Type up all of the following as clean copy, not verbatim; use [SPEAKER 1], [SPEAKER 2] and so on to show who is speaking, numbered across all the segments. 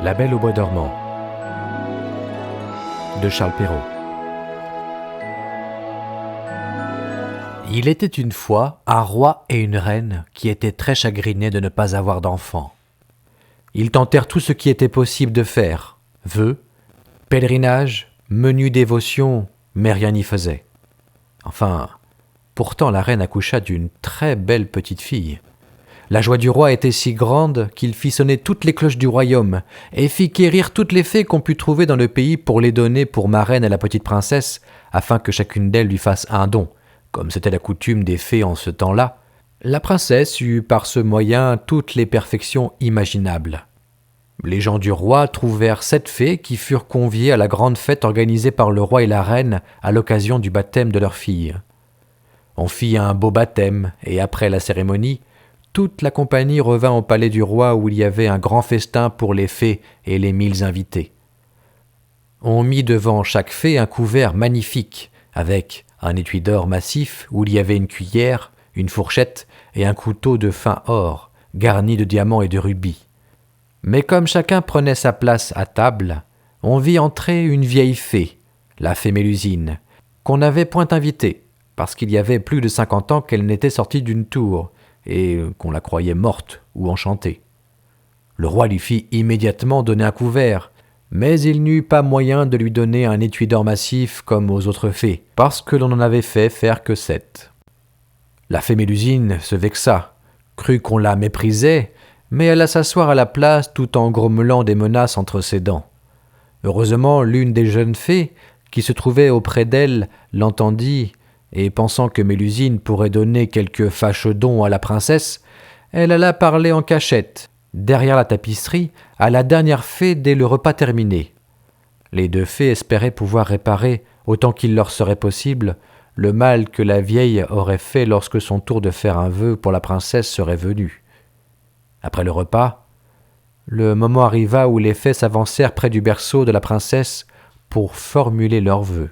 [SPEAKER 1] La Belle au bois dormant de Charles Perrault. Il était une fois un roi et une reine qui étaient très chagrinés de ne pas avoir d'enfants. Ils tentèrent tout ce qui était possible de faire, vœux, pèlerinage, menue dévotion, mais rien n'y faisait. Enfin, pourtant la reine accoucha d'une très belle petite fille. La joie du roi était si grande qu'il fit sonner toutes les cloches du royaume et fit quérir toutes les fées qu'on put trouver dans le pays pour les donner pour marraine à la petite princesse, afin que chacune d'elles lui fasse un don, comme c'était la coutume des fées en ce temps-là. La princesse eut par ce moyen toutes les perfections imaginables. Les gens du roi trouvèrent 7 fées qui furent conviées à la grande fête organisée par le roi et la reine à l'occasion du baptême de leur fille. On fit un beau baptême et après la cérémonie, toute la compagnie revint au palais du roi où il y avait un grand festin pour les fées et les 1000 invités. On mit devant chaque fée un couvert magnifique, avec un étui d'or massif où il y avait une cuillère, une fourchette et un couteau de fin or, garni de diamants et de rubis. Mais comme chacun prenait sa place à table, on vit entrer une vieille fée, la fée Mélusine, qu'on n'avait point invitée, parce qu'il y avait plus de 50 ans qu'elle n'était sortie d'une tour, et qu'on la croyait morte ou enchantée. Le roi lui fit immédiatement donner un couvert, mais il n'eut pas moyen de lui donner un étui d'or massif comme aux autres fées, parce que l'on n'en avait fait faire que 7. La fée Mélusine se vexa, crut qu'on la méprisait, mais alla s'asseoir à la place tout en grommelant des menaces entre ses dents. Heureusement, l'une des jeunes fées, qui se trouvait auprès d'elle, l'entendit, et pensant que Mélusine pourrait donner quelque fâcheux don à la princesse, elle alla parler en cachette, derrière la tapisserie, à la dernière fée dès le repas terminé. Les 2 fées espéraient pouvoir réparer, autant qu'il leur serait possible, le mal que la vieille aurait fait lorsque son tour de faire un vœu pour la princesse serait venu. Après le repas, le moment arriva où les fées s'avancèrent près du berceau de la princesse pour formuler leurs vœux.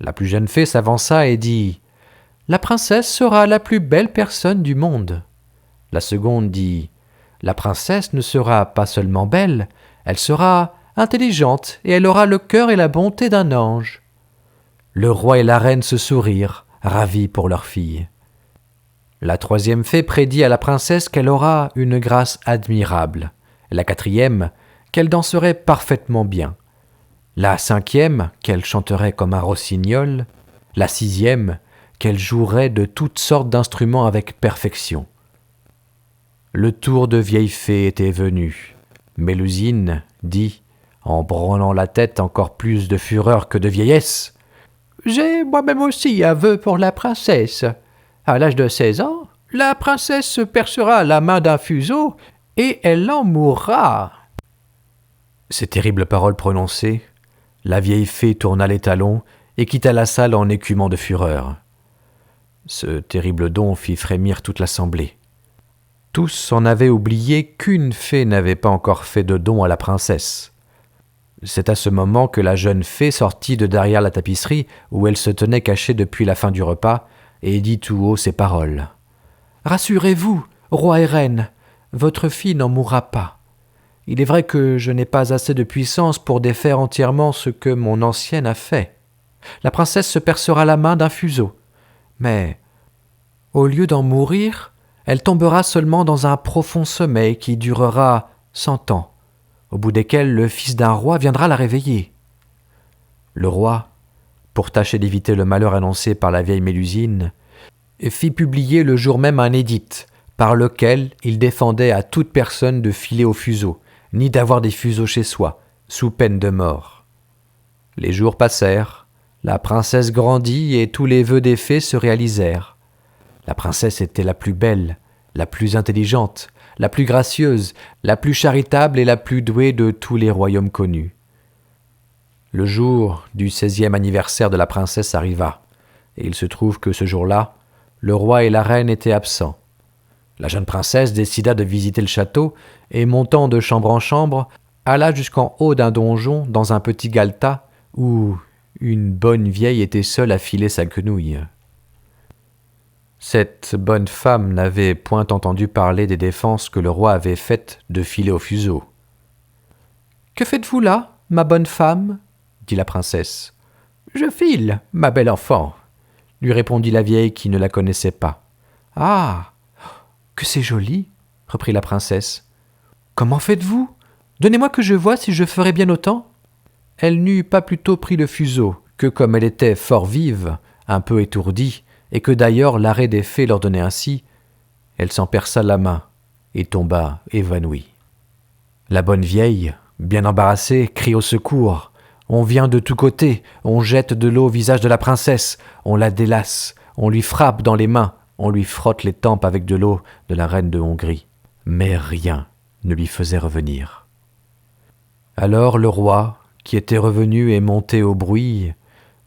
[SPEAKER 1] La plus jeune fée s'avança et dit « La princesse sera la plus belle personne du monde. » La seconde dit « La princesse ne sera pas seulement belle, elle sera intelligente et elle aura le cœur et la bonté d'un ange. » Le roi et la reine se sourirent, ravis pour leur fille. La 3e fée prédit à la princesse qu'elle aura une grâce admirable. La 4e, qu'elle danserait parfaitement bien. La 5e, qu'elle chanterait comme un rossignol. La 6e, qu'elle jouerait de toutes sortes d'instruments avec perfection. Le tour de vieille fée était venu. Mélusine dit, en branlant la tête encore plus de fureur que de vieillesse, « J'ai moi-même aussi un vœu pour la princesse. À l'âge de 16 ans, la princesse se percera la main d'un fuseau et elle en mourra. » Ces terribles paroles prononcées, la vieille fée tourna les talons et quitta la salle en écumant de fureur. Ce terrible don fit frémir toute l'assemblée. Tous en avaient oublié qu'une fée n'avait pas encore fait de don à la princesse. C'est à ce moment que la jeune fée sortit de derrière la tapisserie où elle se tenait cachée depuis la fin du repas et dit tout haut ces paroles. « Rassurez-vous, roi et reine, votre fille n'en mourra pas. Il est vrai que je n'ai pas assez de puissance pour défaire entièrement ce que mon ancienne a fait. La princesse se percera la main d'un fuseau, mais au lieu d'en mourir, elle tombera seulement dans un profond sommeil qui durera 100 ans, au bout desquels le fils d'un roi viendra la réveiller. » Le roi, pour tâcher d'éviter le malheur annoncé par la vieille Mélusine, fit publier le jour même un édit par lequel il défendait à toute personne de filer au fuseau, ni d'avoir des fuseaux chez soi, sous peine de mort. Les jours passèrent, la princesse grandit et tous les vœux des fées se réalisèrent. La princesse était la plus belle, la plus intelligente, la plus gracieuse, la plus charitable et la plus douée de tous les royaumes connus. Le jour du 16e anniversaire de la princesse arriva, et il se trouve que ce jour-là, le roi et la reine étaient absents. La jeune princesse décida de visiter le château et, montant de chambre en chambre, alla jusqu'en haut d'un donjon dans un petit galetas où une bonne vieille était seule à filer sa quenouille. Cette bonne femme n'avait point entendu parler des défenses que le roi avait faites de filer au fuseau. « Que faites-vous là, ma bonne femme ?» dit la princesse. « Je file, ma belle enfant, » lui répondit la vieille qui ne la connaissait pas. « Ah, que c'est joli !» reprit la princesse. « Comment faites-vous ? Donnez-moi que je voie si je ferai bien autant. » Elle n'eut pas plutôt pris le fuseau que, comme elle était fort vive, un peu étourdie, et que d'ailleurs l'arrêt des fées l'ordonnait ainsi, elle s'en perça la main et tomba évanouie. La bonne vieille, bien embarrassée, crie au secours. On vient de tous côtés, on jette de l'eau au visage de la princesse, on la délace, on lui frappe dans les mains, on lui frotte les tempes avec de l'eau de la reine de Hongrie. Mais rien ne lui faisait revenir. Alors le roi, qui était revenu et monté au bruit,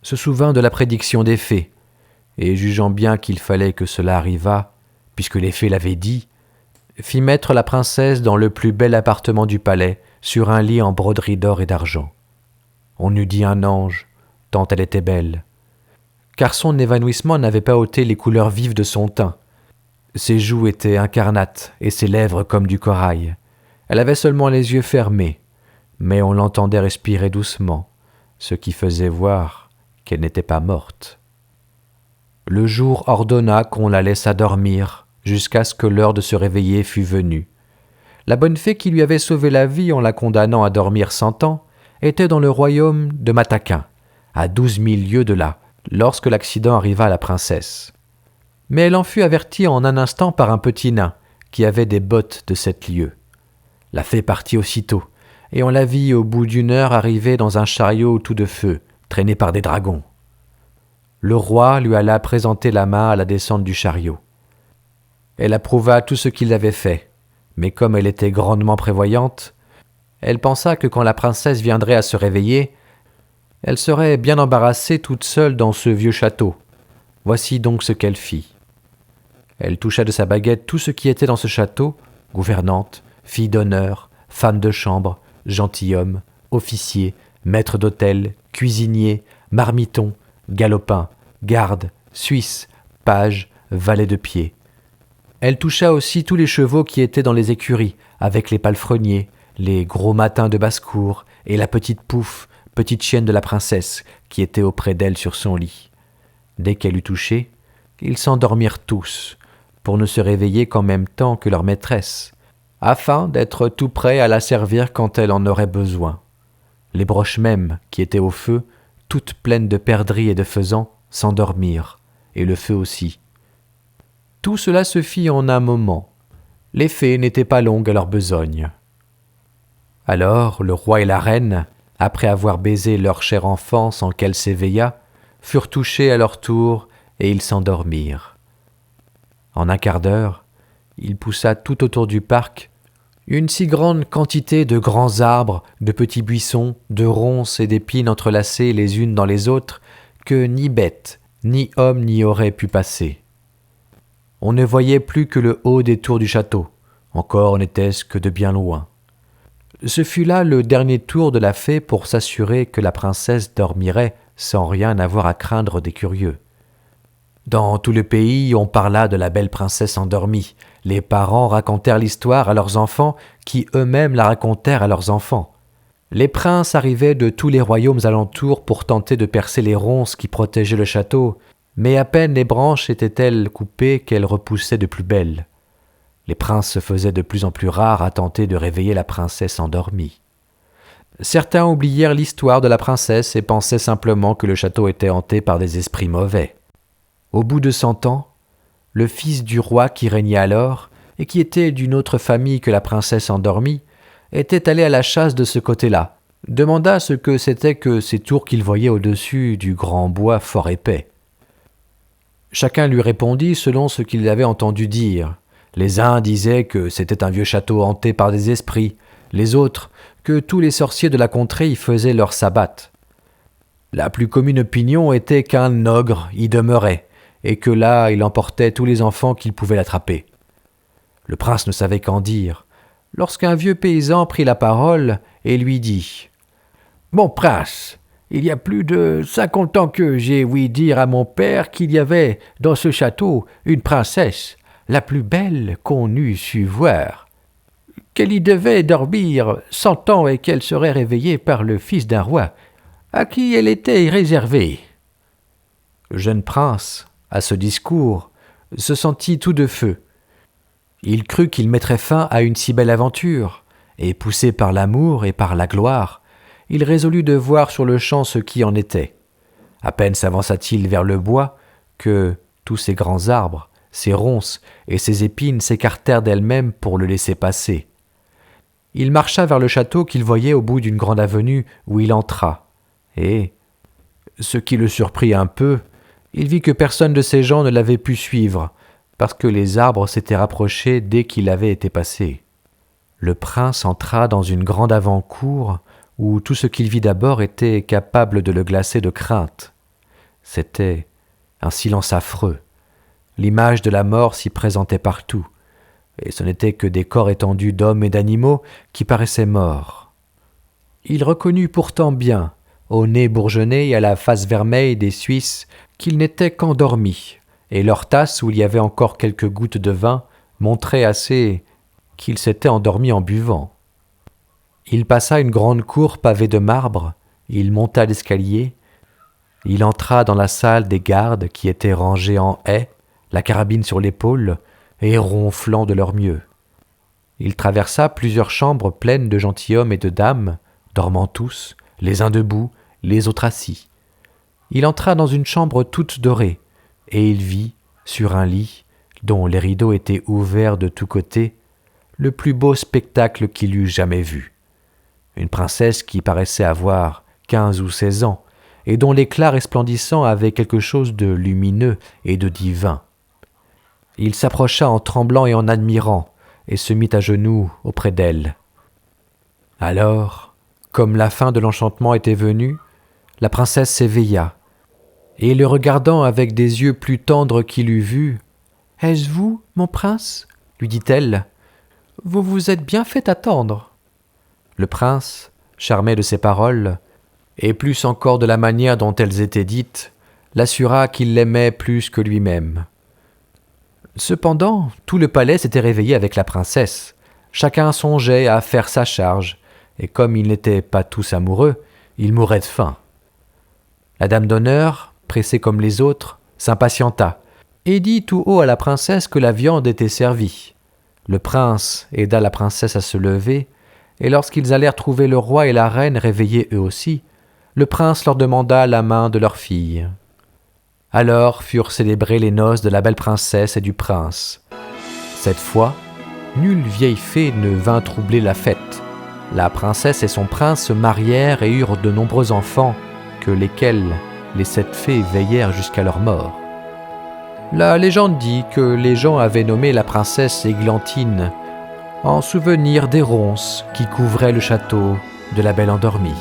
[SPEAKER 1] se souvint de la prédiction des fées, et jugeant bien qu'il fallait que cela arrivât, puisque les fées l'avaient dit, fit mettre la princesse dans le plus bel appartement du palais, sur un lit en broderie d'or et d'argent. On eût dit un ange, tant elle était belle, car son évanouissement n'avait pas ôté les couleurs vives de son teint. Ses joues étaient incarnates et ses lèvres comme du corail. Elle avait seulement les yeux fermés, mais on l'entendait respirer doucement, ce qui faisait voir qu'elle n'était pas morte. Le jour ordonna qu'on la laissât dormir jusqu'à ce que l'heure de se réveiller fût venue. La bonne fée qui lui avait sauvé la vie en la condamnant à dormir 100 ans était dans le royaume de Mataquin, à 12 000 lieues de là, lorsque l'accident arriva à la princesse. Mais elle en fut avertie en un instant par un petit nain qui avait des bottes de 7 lieues. La fée partit aussitôt, et on la vit au bout d'1 heure arriver dans un chariot tout de feu, traîné par des dragons. Le roi lui alla présenter la main à la descente du chariot. Elle approuva tout ce qu'il avait fait, mais comme elle était grandement prévoyante, elle pensa que quand la princesse viendrait à se réveiller, elle serait bien embarrassée toute seule dans ce vieux château. Voici donc ce qu'elle fit. Elle toucha de sa baguette tout ce qui était dans ce château, gouvernante, fille d'honneur, femme de chambre, gentilhomme, officier, maître d'hôtel, cuisinier, marmiton, galopin, garde, suisse, page, valet de pied. Elle toucha aussi tous les chevaux qui étaient dans les écuries, avec les palefreniers, les gros matins de basse-cour et la petite Pouffe, petite chienne de la princesse, qui était auprès d'elle sur son lit. Dès qu'elle eut touché, ils s'endormirent tous, pour ne se réveiller qu'en même temps que leur maîtresse, afin d'être tout prêts à la servir quand elle en aurait besoin. Les broches mêmes, qui étaient au feu, toutes pleines de perdrix et de faisans, s'endormirent, et le feu aussi. Tout cela se fit en un moment. Les fées n'étaient pas longues à leur besogne. Alors le roi et la reine, après avoir baisé leur cher enfant sans qu'elle s'éveillât, furent touchés à leur tour, et ils s'endormirent. En un quart d'heure, il poussa tout autour du parc une si grande quantité de grands arbres, de petits buissons, de ronces et d'épines entrelacées les unes dans les autres, que ni bête, ni homme n'y aurait pu passer. On ne voyait plus que le haut des tours du château, encore n'était-ce que de bien loin. Ce fut là le dernier tour de la fée pour s'assurer que la princesse dormirait sans rien avoir à craindre des curieux. Dans tout le pays, on parla de la belle princesse endormie. Les parents racontèrent l'histoire à leurs enfants, qui eux-mêmes la racontèrent à leurs enfants. Les princes arrivaient de tous les royaumes alentours pour tenter de percer les ronces qui protégeaient le château, mais à peine les branches étaient-elles coupées qu'elles repoussaient de plus belles. Les princes se faisaient de plus en plus rares à tenter de réveiller la princesse endormie. Certains oublièrent l'histoire de la princesse et pensaient simplement que le château était hanté par des esprits mauvais. Au bout de 100 ans, le fils du roi qui régnait alors, et qui était d'une autre famille que la princesse endormie, était allé à la chasse de ce côté-là, demanda ce que c'était que ces tours qu'il voyait au-dessus du grand bois fort épais. Chacun lui répondit selon ce qu'il avait entendu dire. Les uns disaient que c'était un vieux château hanté par des esprits, les autres que tous les sorciers de la contrée y faisaient leur sabbat. La plus commune opinion était qu'un ogre y demeurait, et que là il emportait tous les enfants qu'il pouvait l'attraper. Le prince ne savait qu'en dire, lorsqu'un vieux paysan prit la parole et lui dit « Mon prince, il y a plus de 50 ans que j'ai ouï dire à mon père qu'il y avait dans ce château une princesse, la plus belle qu'on eût su voir, qu'elle y devait dormir 100 ans et qu'elle serait réveillée par le fils d'un roi, à qui elle était réservée. » Le jeune prince, à ce discours, se sentit tout de feu. Il crut qu'il mettrait fin à une si belle aventure, et poussé par l'amour et par la gloire, il résolut de voir sur-le-champ ce qui en était. À peine s'avança-t-il vers le bois que tous ces grands arbres, ces ronces et ces épines s'écartèrent d'elles-mêmes pour le laisser passer. Il marcha vers le château qu'il voyait au bout d'une grande avenue où il entra, et, ce qui le surprit un peu, il vit que personne de ces gens ne l'avait pu suivre, parce que les arbres s'étaient rapprochés dès qu'il avait été passé. Le prince entra dans une grande avant-cour où tout ce qu'il vit d'abord était capable de le glacer de crainte. C'était un silence affreux. L'image de la mort s'y présentait partout, et ce n'étaient que des corps étendus d'hommes et d'animaux qui paraissaient morts. Il reconnut pourtant bien, au nez bourgeonné et à la face vermeille des Suisses, qu'ils n'étaient qu'endormis, et leur tasse où il y avait encore quelques gouttes de vin montrait assez qu'ils s'étaient endormis en buvant. Il passa une grande cour pavée de marbre, il monta l'escalier, il entra dans la salle des gardes qui étaient rangés en haie, la carabine sur l'épaule, et ronflant de leur mieux. Il traversa plusieurs chambres pleines de gentilshommes et de dames, dormant tous, les uns debout, les autres assis. Il entra dans une chambre toute dorée, et il vit, sur un lit, dont les rideaux étaient ouverts de tous côtés, le plus beau spectacle qu'il eût jamais vu. Une princesse qui paraissait avoir 15 ou 16 ans, et dont l'éclat resplendissant avait quelque chose de lumineux et de divin. Il s'approcha en tremblant et en admirant, et se mit à genoux auprès d'elle. Alors, comme la fin de l'enchantement était venue, la princesse s'éveilla, et le regardant avec des yeux plus tendres qu'il eût vu, « Est-ce vous, mon prince ?» lui dit-elle. « Vous vous êtes bien fait attendre. » Le prince, charmé de ces paroles, et plus encore de la manière dont elles étaient dites, l'assura qu'il l'aimait plus que lui-même. Cependant, tout le palais s'était réveillé avec la princesse. Chacun songeait à faire sa charge, et comme ils n'étaient pas tous amoureux, ils mouraient de faim. La dame d'honneur, pressée comme les autres, s'impatienta, et dit tout haut à la princesse que la viande était servie. Le prince aida la princesse à se lever, et lorsqu'ils allèrent trouver le roi et la reine réveillés eux aussi, le prince leur demanda la main de leur fille. Alors furent célébrées les noces de la belle princesse et du prince. Cette fois, nulle vieille fée ne vint troubler la fête. La princesse et son prince se marièrent et eurent de nombreux enfants, que lesquels les 7 fées veillèrent jusqu'à leur mort. La légende dit que les gens avaient nommé la princesse Églantine, en souvenir des ronces qui couvraient le château de la belle endormie.